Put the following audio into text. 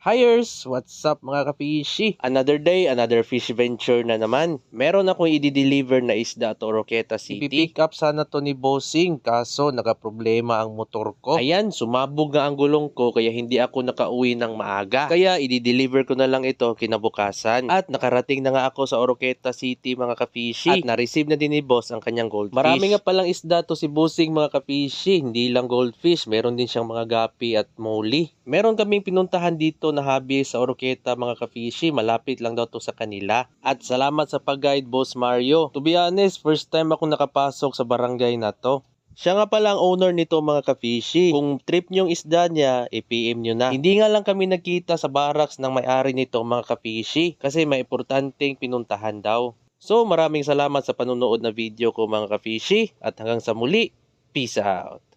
Hiers! What's up mga kapishi? Another day, another fish venture na naman. Meron akong i-deliver na isda to Oroqueta City. Ipipick up sana to ni Bossing kaso nakaproblema ang motor ko. Ayan, sumabog nga ang gulong ko kaya hindi ako nakauwi ng maaga. Kaya i-deliver ko na lang ito kinabukasan. At nakarating na nga ako sa Oroqueta City mga kapishi. At na-receive na din ni Boss ang kanyang goldfish. Marami nga palang isda to si Bossing mga kapishi. Hindi lang goldfish, meron din siyang mga gapi at moli. Meron kaming pinuntahan dito na hobby sa Oroqueta mga kapishi, malapit lang daw to sa kanila. At salamat sa pag-guide Boss Mario. To be honest, first time ako nakapasok sa barangay na to. Siya nga pala ang owner nito mga kapishi. Kung trip nyong isda niya, i-PM nyo na. Hindi nga lang kami nagkita sa barracks ng may-ari nito mga kapishi kasi may importanteng pinuntahan daw. So maraming salamat sa panonood na video ko mga kapishi at hanggang sa muli, peace out.